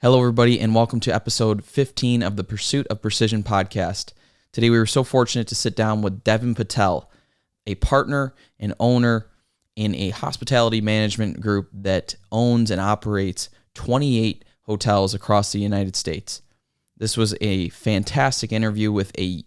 Hello, everybody, and welcome to episode 15 of the Pursuit of Precision podcast. Today, we were so fortunate to sit down with Devan Patel, a partner and owner in a hospitality management group that owns and operates 28 hotels across the United States. This was a fantastic interview with a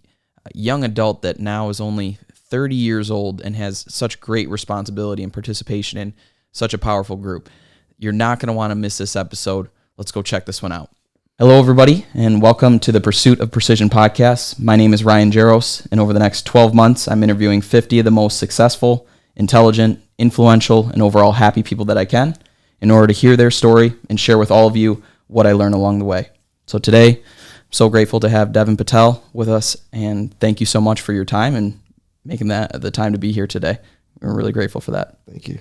young adult that now is only 30 years old and has such great responsibility and participation in such a powerful group. You're not going to want to miss this episode. Let's go check this one out. Hello, everybody, and welcome to the Pursuit of Precision podcast. My name is Ryan Jaros, and over the next 12 months, I'm interviewing 50 of the most successful, intelligent, influential, and overall happy people that I can in order to hear their story and share with all of you what I learn along the way. So today, I'm so grateful to have Devan Patel with us, and thank you so much for your time and making that the time to be here today. We're really grateful for that. Thank you.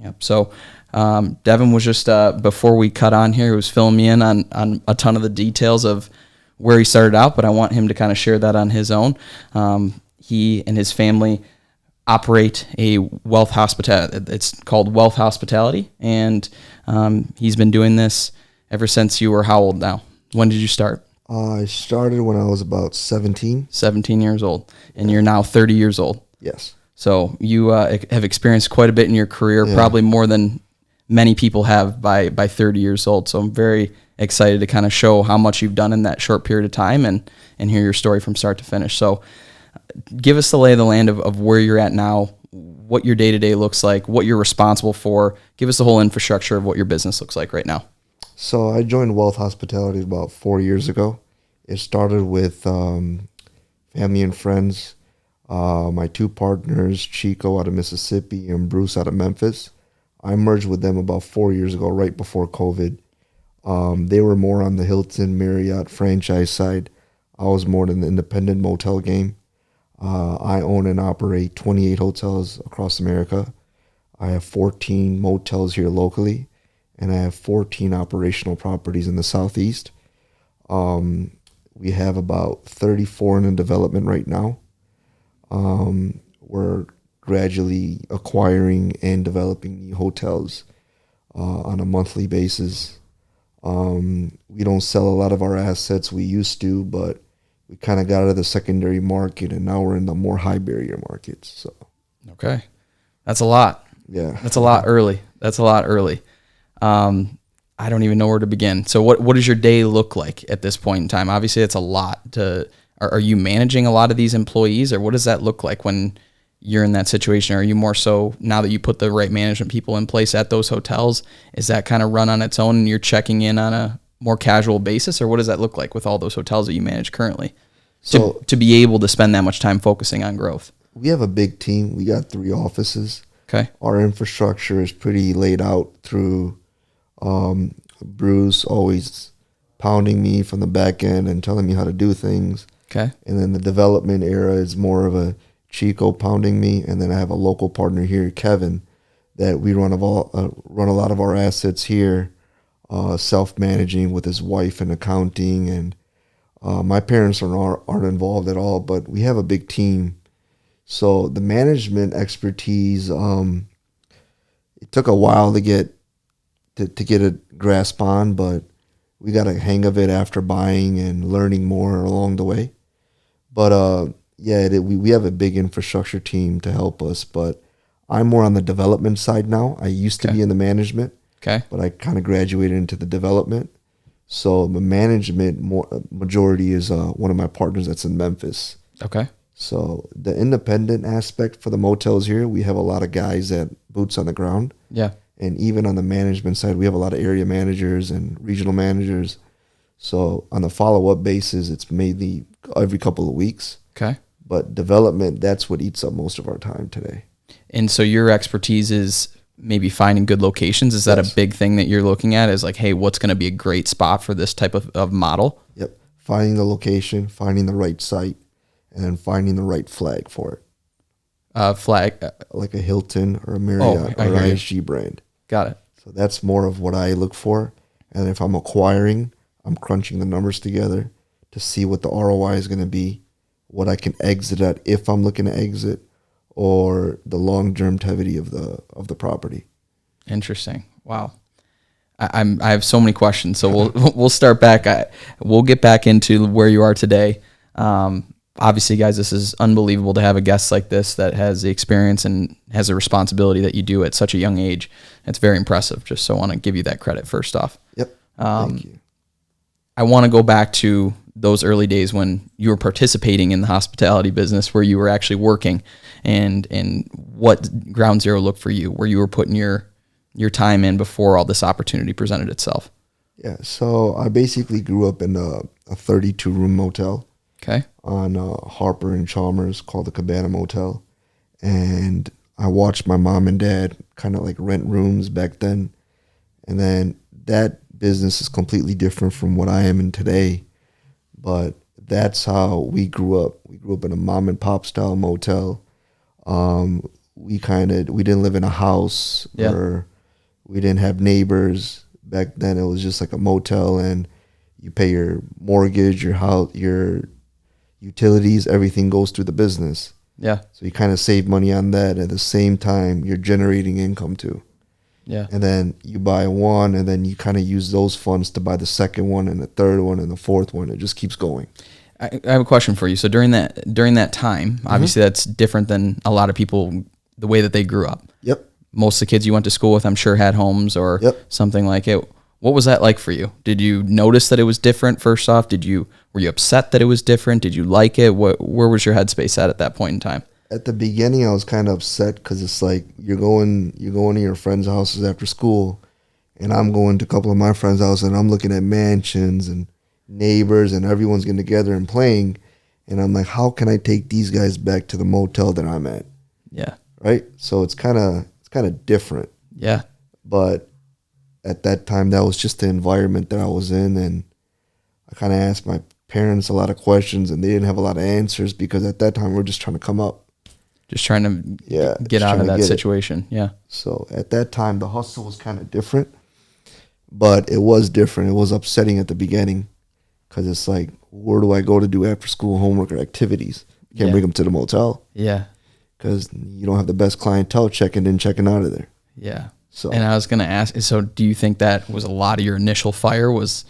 Yep. So Devan was just, before we cut on here, he was filling me in on a ton of the details of where he started out, but I want him to kind of share that on his own. He and his family operate a wealth hospitality. It's called Wealth Hospitality, and he's been doing this ever since you were how old now? When did you start? I started when I was about 17. 17 years old, and you're now 30 years old. Yes. So you have experienced quite a bit in your career, probably more than many people have by 30 years old. So I'm very excited to kind of show how much you've done in that short period of time and hear your story from start to finish. So give us the lay of the land of where you're at now, what your day-to-day looks like, what you're responsible for. Give us the whole infrastructure of what your business looks like right now. So I joined Wealth Hospitality about 4 years ago. It started with family and friends. My two partners, Chico out of Mississippi and Bruce out of Memphis. I merged with them about 4 years ago, right before COVID. They were more on the Hilton, Marriott franchise side. I was more in the independent motel game. I own and operate 28 hotels across America. I have 14 motels here locally, and I have 14 operational properties in the Southeast. We have about 34 in development right now. We're gradually acquiring and developing new hotels on a monthly basis. We don't sell a lot of our assets. We used to, but we kind of got out of the secondary market, and now we're in the more high barrier markets. So, okay, that's a lot. Yeah, that's a lot early. That's a lot early. I don't even know where to begin. So, what does your day look like at this point in time? Obviously, it's a lot to. Are you managing a lot of these employees, or what does that look like when you're in that situation? Are you more so, now that you put the right management people in place at those hotels, is that kind of run on its own and you're checking in on a more casual basis, or what does that look like with all those hotels that you manage currently so to be able to spend that much time focusing on growth? we have a big team. We got 3 offices. Okay. Our infrastructure is pretty laid out through Bruce always pounding me from the back end and telling me how to do things. Okay. And then the development era is more of a Chico pounding me, and then I have a local partner here, Kevin, that we run a lot of our assets here, self-managing with his wife in accounting, and my parents aren't involved at all, but we have a big team. So the management expertise, it took a while to get a grasp on, but we got a hang of it after buying and learning more along the way. But we have a big infrastructure team to help us. But I'm more on the development side now. I used to be in the management, but I kind of graduated into the development. So the management majority is one of my partners that's in Memphis. Okay. So the independent aspect for the motels here, we have a lot of guys that boots on the ground. Yeah. And even on the management side, we have a lot of area managers and regional managers. So on the follow-up basis, it's mainly every couple of weeks. Okay. But development, that's what eats up most of our time today. And so your expertise is maybe finding good locations. Is that a big thing that you're looking at? Is like, hey, what's going to be a great spot for this type of model? Yep. Finding the location, finding the right site, and then finding the right flag for it. Flag? Like a Hilton or a Marriott or IHG brand. Got it. So that's more of what I look for. And if I'm acquiring, I'm crunching the numbers together to see what the ROI is going to be, what I can exit at if I'm looking to exit, or the long longevity of the property. Interesting. Wow. I have so many questions, so we'll start back. We'll get back into where you are today. Obviously, guys, this is unbelievable to have a guest like this that has the experience and has the responsibility that you do at such a young age. It's very impressive. Just so I want to give you that credit first off. Yep. Thank you. I want to go back to those early days when you were participating in the hospitality business, where you were actually working, and what Ground Zero looked for you, where you were putting your time in before all this opportunity presented itself. Yeah. So I basically grew up in a 32-room motel. Okay. On Harper and Chalmers, called the Cabana Motel. And I watched my mom and dad kind of like rent rooms back then. And then that business is completely different from what I am in today. But that's how we grew up. We grew up in a mom and pop style motel. We didn't live in a house, or we didn't have neighbors. Back then it was just like a motel, and you pay your mortgage, your house, your utilities, everything goes through the business. Yeah. So you kind of save money on that. At the same time, you're generating income too. Yeah. And then you buy one, and then you kind of use those funds to buy the second one and the third one and the fourth one. It just keeps going. I have a question for you. So during that time, obviously that's different than a lot of people, the way that they grew up. Yep. Most of the kids you went to school with, I'm sure, had homes or something like it. What was that like for you? Did you notice that it was different first off? Were you upset that it was different? Did you like it? Where was your headspace at that point in time? At the beginning, I was kind of upset because it's like you're going to your friends' houses after school, and I'm going to a couple of my friends' houses, and I'm looking at mansions and neighbors, and everyone's getting together and playing, and I'm like, how can I take these guys back to the motel that I'm at? Yeah. Right. So it's kind of different. Yeah. But at that time, that was just the environment that I was in, and I kind of asked my parents a lot of questions, and they didn't have a lot of answers because at that time we were just trying to come up. Just trying to get out of that situation. Yeah. So at that time, the hustle was kind of different, but it was different. It was upsetting at the beginning because it's like, where do I go to do after school homework or activities? You can't bring them to the motel. Yeah. Because you don't have the best clientele checking in, checking out of there. Yeah. So, and I was going to ask, so do you think that was a lot of your initial fire was,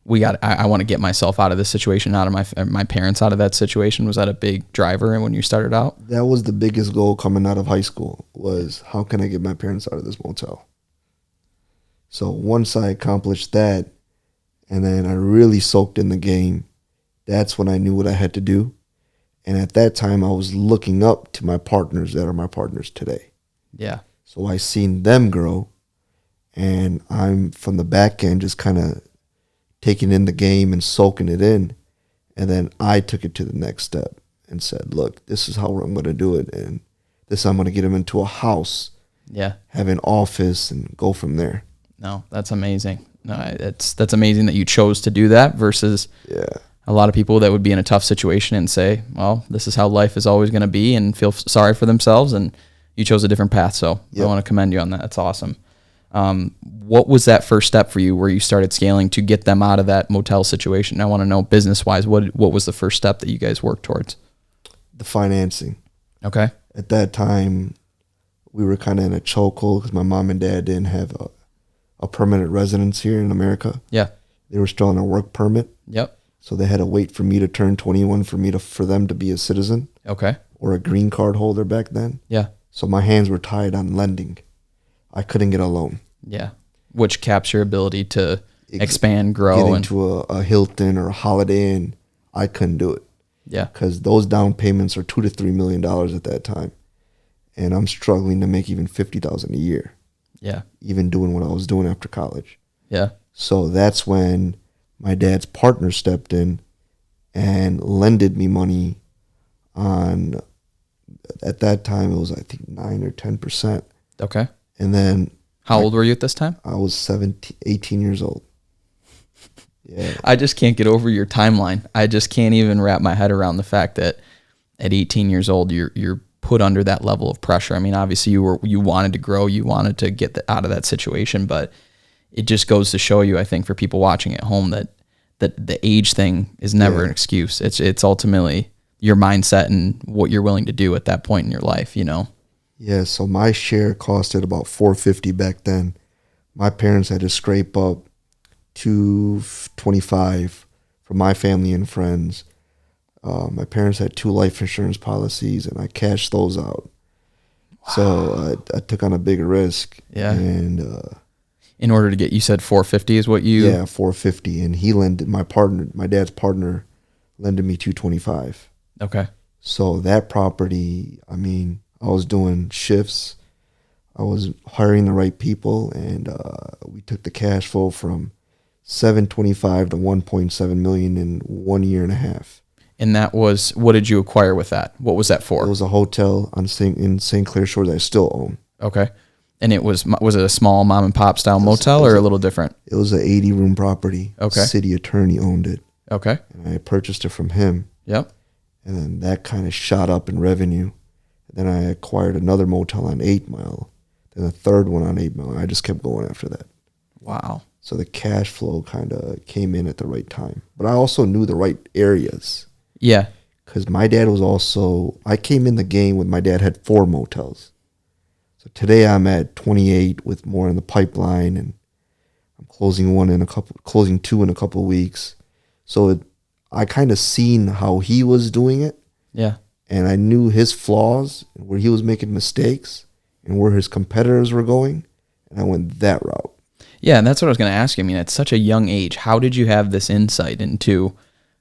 I want to get myself out of this situation, out of my parents out of that situation? Was that a big driver and when you started out? That was the biggest goal coming out of high school, was how can I get my parents out of this motel? So once I accomplished that, and then I really soaked in the game, that's when I knew what I had to do. And at that time, I was looking up to my partners that are my partners today. Yeah. So I seen them grow, and I'm from the back end just kind of taking in the game and soaking it in. And then I took it to the next step and said, look, this is how I'm going to do it. And this, I'm going to get them into a house, have an office, and go from there. No, that's amazing. No, that's amazing that you chose to do that versus a lot of people that would be in a tough situation and say, well, this is how life is always going to be, and feel sorry for themselves. And you chose a different path. So I want to commend you on that. That's awesome. What was that first step for you where you started scaling to get them out of that motel situation? I want to know business-wise, what was the first step that you guys worked towards? The financing. Okay. At that time, we were kind of in a chokehold because my mom and dad didn't have a permanent residence here in America. Yeah. They were still on a work permit. Yep. So they had to wait for me to turn 21 for them to be a citizen. Okay. Or a green card holder back then. Yeah. So my hands were tied on lending. I couldn't get a loan. Yeah. Which caps your ability to expand, grow. Get into a Hilton or a Holiday Inn. I couldn't do it. Yeah. Because those down payments are $2 to $3 million at that time. And I'm struggling to make even $50,000 a year. Yeah. Even doing what I was doing after college. Yeah. So that's when my dad's partner stepped in and lended me money on, at that time, it was, I think, 9 or 10%. Okay. And then... How old were you at this time? I was 18 years old. Yeah. I just can't get over your timeline. I just can't even wrap my head around the fact that at 18 years old, you're put under that level of pressure. I mean, obviously you wanted to grow, you wanted to get out of that situation, but it just goes to show you, I think, for people watching at home that the age thing is never an excuse. It's ultimately your mindset and what you're willing to do at that point in your life, you know? Yeah, so my share costed about $450 back then. my parents had to scrape up $225 from my family and friends. My parents had 2 life insurance policies, and I cashed those out. Wow. So I took on a bigger risk. Yeah. And in order to get, you said 450 is what you? Yeah, 450, and he lended my dad's partner, lended me 225. Okay. So that property, I mean, I was doing shifts, I was hiring the right people, and we took the cash flow from 725 to 1.7 million in 1 year and a half. And that was, what did you acquire with that? What was that for? It was a hotel in St. Clair Shores that I still own. Okay. And it was it a small mom and pop style motel or a little different? It was an 80-room property. Okay. City attorney owned it. Okay. And I purchased it from him. Yep. And then that kind of shot up in revenue. Then I acquired another motel on 8 Mile. Then a third one on 8 Mile. I just kept going after that. Wow. So the cash flow kind of came in at the right time. But I also knew the right areas. Yeah. Because my dad was also, I came in the game when my dad had 4 motels. So today I'm at 28 with more in the pipeline, and I'm closing 2 in a couple of weeks. So I kind of seen how he was doing it. Yeah. And I knew his flaws, where he was making mistakes, and where his competitors were going. And I went that route. Yeah, and that's what I was going to ask you. I mean, at such a young age, how did you have this insight into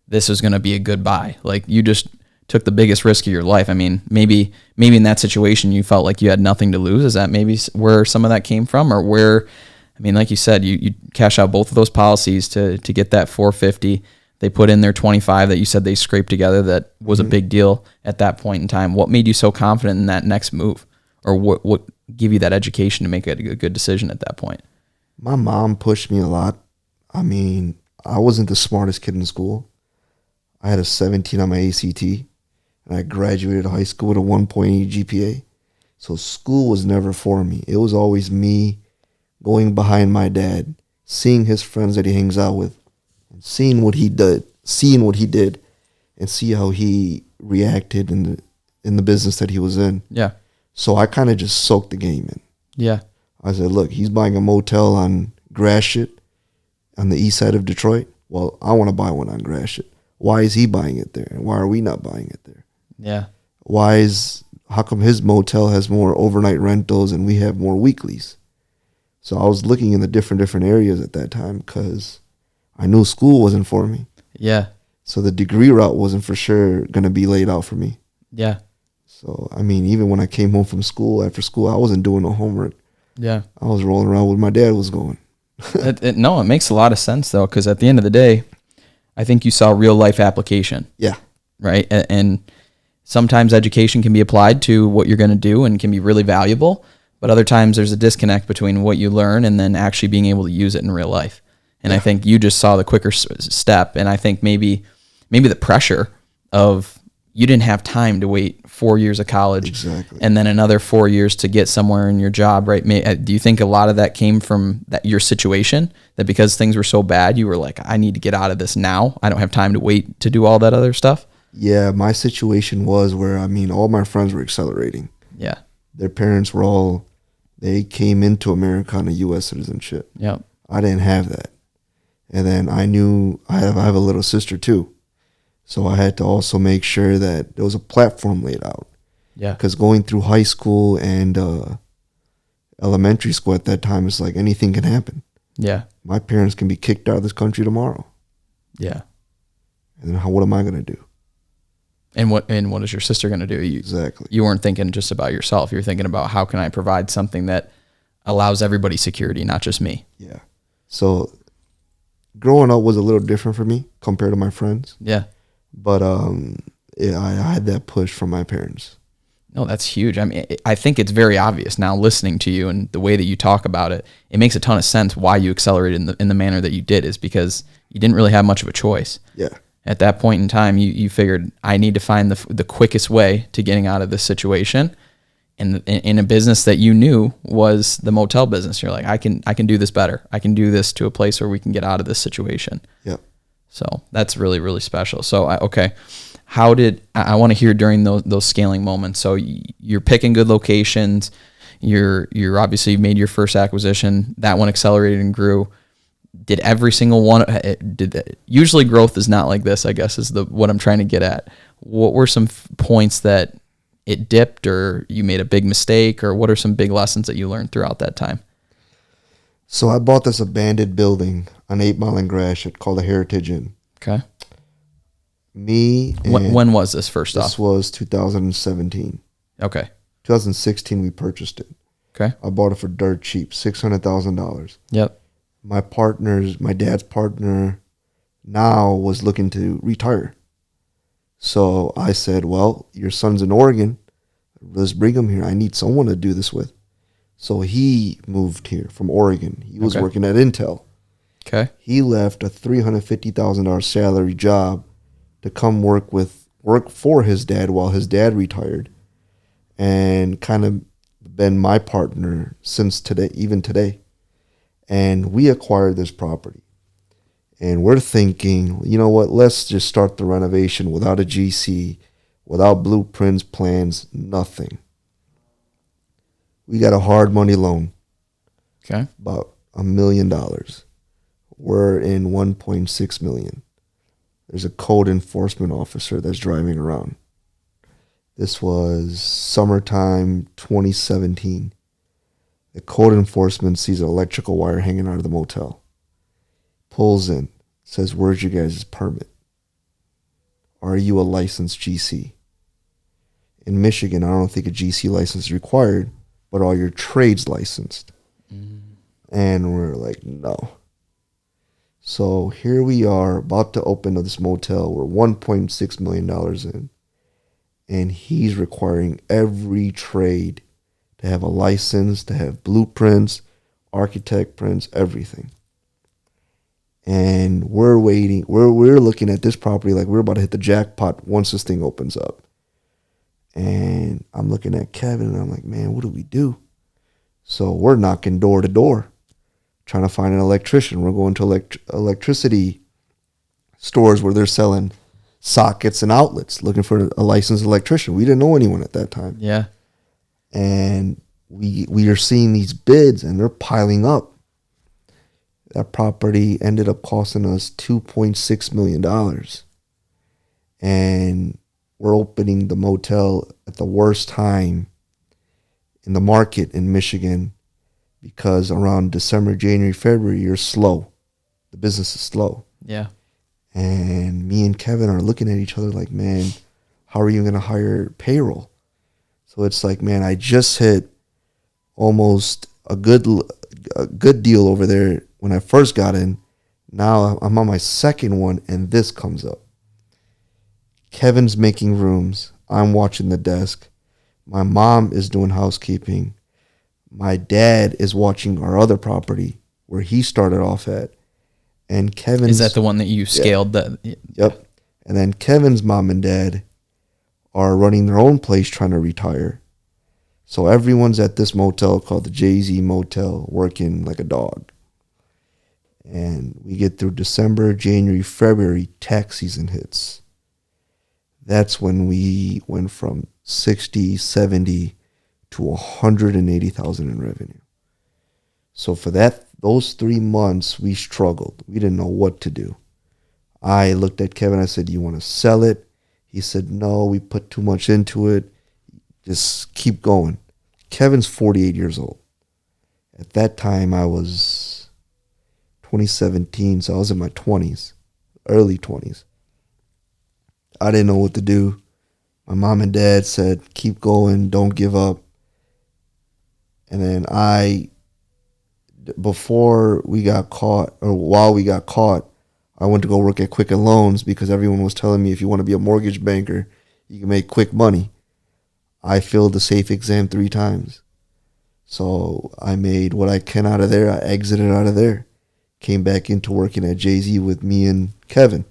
this is going to be a good buy? Like, you just took the biggest risk of your life. I mean, maybe in that situation you felt like you had nothing to lose. Is that maybe where some of that came from? Or where, I mean, like you said, you cash out both of those policies to get that 450. They put in their 25 that you said they scraped together. That was a big deal at that point in time. What made you so confident in that next move? Or what gave you that education to make a good decision at that point? My mom pushed me a lot. I mean, I wasn't the smartest kid in school. I had a 17 on my ACT, and I graduated high school with a 1.8 GPA. So school was never for me. It was always me going behind my dad, seeing his friends that he hangs out with, and seeing what he did, and see how he reacted in the business that he was in. Yeah. So I kind of just soaked the game in. Yeah. I said, look, he's buying a motel on Gratiot on the east side of Detroit. Well, I want to buy one on Gratiot. Why is he buying it there? And why are we not buying it there? Yeah. How come his motel has more overnight rentals and we have more weeklies? So I was looking in the different areas at that time because I knew school wasn't for me. Yeah. So the degree route wasn't for sure going to be laid out for me. Yeah. So, I mean, even when I came home from school, after school, I wasn't doing no homework. Yeah. I was rolling around where my dad was going. No, it makes a lot of sense, though, because at the end of the day, I think you saw real life application. Yeah. Right. And sometimes education can be applied to what you're going to do and can be really valuable. But other times there's a disconnect between what you learn and then actually being able to use it in real life. And I think you just saw the quicker step. And I think maybe the pressure of you didn't have time to wait 4 years of college. Exactly. And then another 4 years to get somewhere in your job, right? Do you think a lot of that came from your situation, that because things were so bad, you were like, I need to get out of this now. I don't have time to wait to do all that other stuff? Yeah, my situation was where, I mean, all my friends were accelerating. Yeah. Their parents were they came into America on a U.S. citizenship. Yep. I didn't have that. And then I knew I have a little sister too. So I had to also make sure that there was a platform laid out. Yeah. Because going through high school and elementary school at that time, it's like anything can happen. Yeah. My parents can be kicked out of this country tomorrow. Yeah. And then what am I going to do? And what is your sister going to do? Exactly. You weren't thinking just about yourself. You're thinking about how can I provide something that allows everybody security, not just me. Yeah. So growing up was a little different for me compared to my friends. Yeah. But I had that push from my parents. No, that's huge. I mean, I think it's very obvious now listening to you and the way that you talk about it. It makes a ton of sense why you accelerated in the manner that you did, is because you didn't really have much of a choice. Yeah. At that point in time, you figured, I need to find the quickest way to getting out of this situation. And in a business that you knew was the motel business, you're like, I can do this better. I can do this to a place where we can get out of this situation. Yeah. So that's really, really special. So, okay. I want to hear during those scaling moments. So you're picking good locations, You're obviously made your first acquisition. That one accelerated and grew. Did every single one usually growth is not like this, I guess, is what I'm trying to get at. What were some points that it dipped, or you made a big mistake, or what are some big lessons that you learned throughout that time? So I bought this abandoned building on 8 Mile and Gratiot called the Heritage Inn. Okay. When was this first off? This was 2017. Okay. 2016 we purchased it. Okay. I bought it for dirt cheap, $600,000. Yep. My dad's partner now was looking to retire. So I said, well, your son's in Oregon. Let's bring him here. I need someone to do this with. So he moved here from Oregon. He was working at Intel. Okay. He left a $350,000 salary job to come work for his dad while his dad retired, and kind of been my partner since today, even today. And we acquired this property. And we're thinking, you know what, let's just start the renovation without a GC, without blueprints, plans, nothing. We got a hard money loan. Okay. About $1 million. We're in 1.6 million. There's a code enforcement officer that's driving around. This was summertime 2017. The code enforcement sees an electrical wire hanging out of the motel. Pulls in, says, where's your guys' permit? Are you a licensed GC? In Michigan, I don't think a GC license is required, but are your trades licensed? And we're like, no. So here we are about to open up this motel. We're $1.6 million in. And he's requiring every trade to have a license, to have blueprints, architect prints, everything. And we're waiting. We're looking at this property like we're about to hit the jackpot once this thing opens up. And I'm looking at Kevin and I'm like, man, what do we do? So we're knocking door to door, trying to find an electrician. We're going to electricity stores where they're selling sockets and outlets, looking for a licensed electrician. We didn't know anyone at that time. Yeah. And we are seeing these bids and they're piling up. That property ended up costing us $2.6 million. And we're opening the motel at the worst time in the market in Michigan, because around December, January, February, you're slow. The business is slow. Yeah. And me and Kevin are looking at each other like, man, how are you going to hire payroll? So it's like, man, I just hit almost a good deal over there when I first got in. Now I'm on my second one, and this comes up. Kevin's making rooms. I'm watching the desk. My mom is doing housekeeping. My dad is watching our other property where he started off at. And Kevin's... Is that the one that you scaled? Yeah. Yep. And then Kevin's mom and dad are running their own place trying to retire. So everyone's at this motel called the Jay-Z Motel working like a dog. And we get through December, January, February, tax season hits. That's when we went from 60, 70 to 180,000 in revenue. So for those 3 months, we struggled. We didn't know what to do. I looked at Kevin. I said, you want to sell it? He said, no, we put too much into it. Just keep going. Kevin's 48 years old. At that time, I was 2017, so I was in my 20s, early 20s. I didn't know what to do. My mom and dad said, keep going, don't give up. And then before we got caught, or while we got caught, I went to go work at Quicken Loans because everyone was telling me if you want to be a mortgage banker, you can make quick money. I failed the safe exam 3 times. So I made what I can out of there. I exited out of there. Came back into working at Jay-Z with me and Kevin.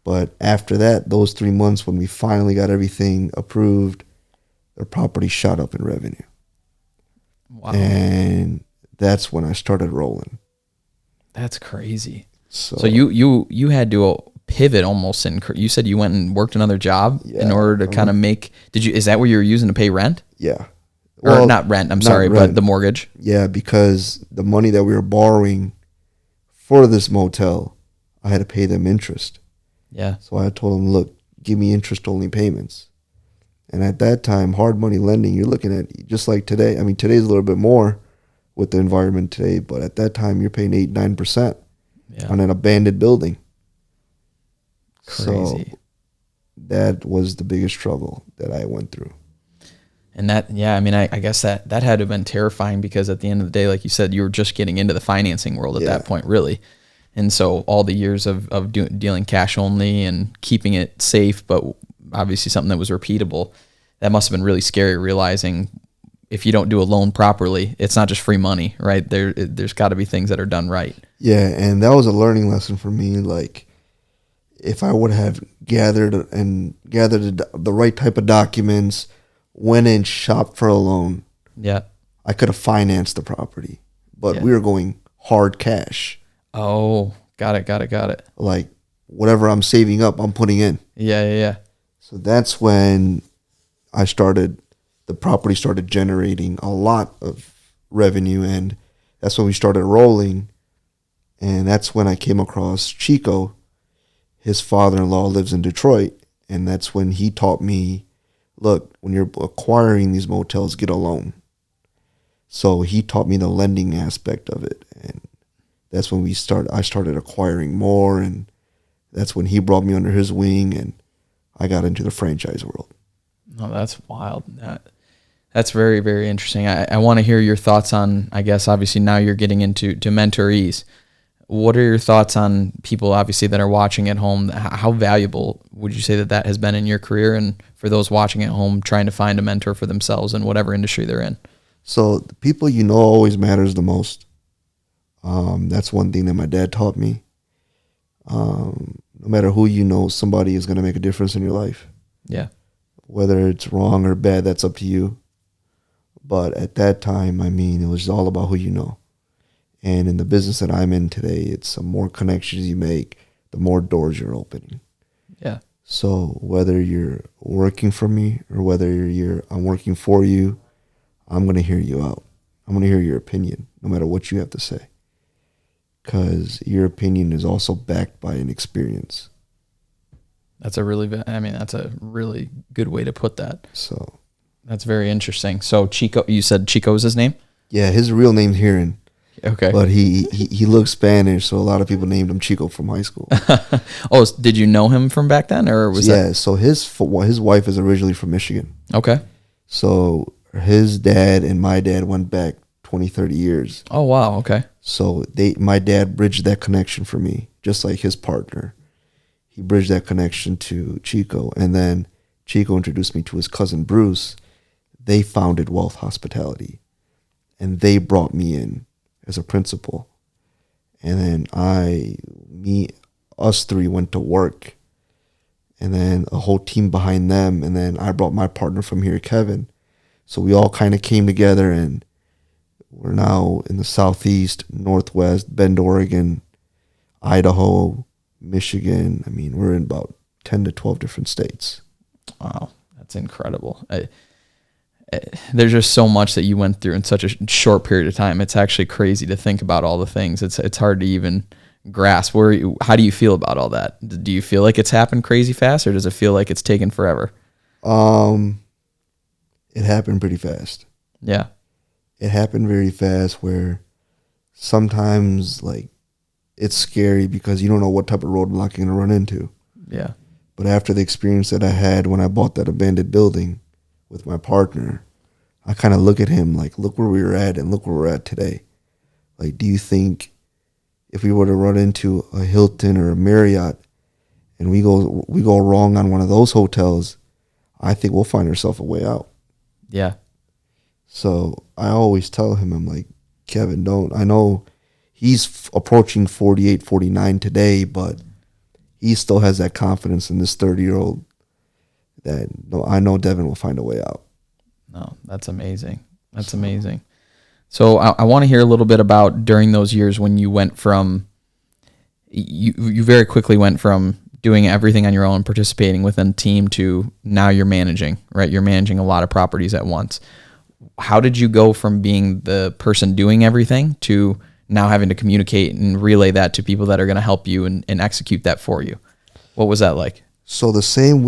But after that, those 3 months when we finally got everything approved, the property shot up in revenue. Wow. And that's when I started rolling. That's crazy. So you had to pivot almost, and you said you went and worked another job in order to kind of make. Is that what you were using to pay rent? Yeah. Or not rent, I'm sorry, but the mortgage. Yeah, because the money that we were borrowing for this motel, I had to pay them interest. Yeah. So I told them, look, give me interest-only payments. And at that time, hard money lending, you're looking at just like today. I mean, today's a little bit more with the environment today, but at that time, you're paying 8-9% on an abandoned building. Crazy. So that was the biggest struggle that I went through. And that, I mean, I guess that had to have been terrifying, because at the end of the day, like you said, you were just getting into the financing world at that point, really. And so all the years of dealing cash only and keeping it safe, but obviously something that was repeatable, that must have been really scary, realizing if you don't do a loan properly, it's not just free money, right? There's got to be things that are done right. Yeah, and that was a learning lesson for me. Like, if I would have gathered the right type of documents, went and shopped for a loan, I could have financed the property. But we were going hard cash. Oh, got it. Like, whatever I'm saving up, I'm putting in. Yeah. So that's when the property started generating a lot of revenue, and that's when we started rolling. And that's when I came across Chico. His father-in-law lives in Detroit, and that's when he taught me, look, when you're acquiring these motels, get a loan. So he taught me the lending aspect of it, and that's when I started acquiring more, and that's when he brought me under his wing, and I got into the franchise world. No, that's wild. That's very, very interesting. I want to hear your thoughts on, I guess, obviously now you're getting into mentorees. What are your thoughts on people, obviously, that are watching at home? How valuable would you say that has been in your career, and for those watching at home trying to find a mentor for themselves in whatever industry they're in? So the people you know always matters the most. That's one thing that my dad taught me. No matter who you know, somebody is going to make a difference in your life. Yeah. Whether it's wrong or bad, that's up to you. But at that time, I mean, it was all about who you know. And in the business that I'm in today, it's the more connections you make, the more doors you're opening. Yeah. So whether you're working for me or whether I'm working for you, I'm going to hear you out. I'm going to hear your opinion, no matter what you have to say. Because your opinion is also backed by an experience. That's a really good way to put that. So that's very interesting. So Chico, you said Chico was his name? Yeah, his real name's Hiron. Okay. But he looks Spanish, so a lot of people named him Chico from high school. Oh, did you know him from back then, or was that? Yeah, so his wife is originally from Michigan. Okay. So his dad and my dad went back 20, 30 years. Oh, wow, okay. So my dad bridged that connection for me, just like his partner. He bridged that connection to Chico, and then Chico introduced me to his cousin Bruce. They founded Wealth Hospitality, and they brought me in as a principal. And then us three went to work, and then a whole team behind them, and then I brought my partner from here, Kevin. So we all kind of came together, and we're now in the Southeast, Northwest, Bend, Oregon, Idaho, Michigan. I mean, we're in about 10 to 12 different states. Wow, that's incredible. There's just so much that you went through in such a short period of time. It's actually crazy to think about all the things. It's hard to even grasp. How do you feel about all that? Do you feel like it's happened crazy fast, or does it feel like it's taken forever? It happened pretty fast. Yeah. It happened very fast, where sometimes like it's scary because you don't know what type of roadblock you're going to run into. Yeah. But after the experience that I had when I bought that abandoned building with my partner, I kind of look at him like, look where we were at and look where we're at today. Like, do you think if we were to run into a Hilton or a Marriott and we go wrong on one of those hotels, I think we'll find ourselves a way out. Yeah. So I always tell him, I'm like, Kevin, I know he's approaching 48, 49 today, but he still has that confidence in this 30-year-old that I know Devan will find a way out. No, that's amazing. That's amazing. So I want to hear a little bit about during those years when you went from, you very quickly went from doing everything on your own, participating within a team, to now you're managing, right? You're managing a lot of properties at once. how did you go from being the person doing everything to now having to communicate and relay that to people that are going to help you and execute that for you? What was that like? So the same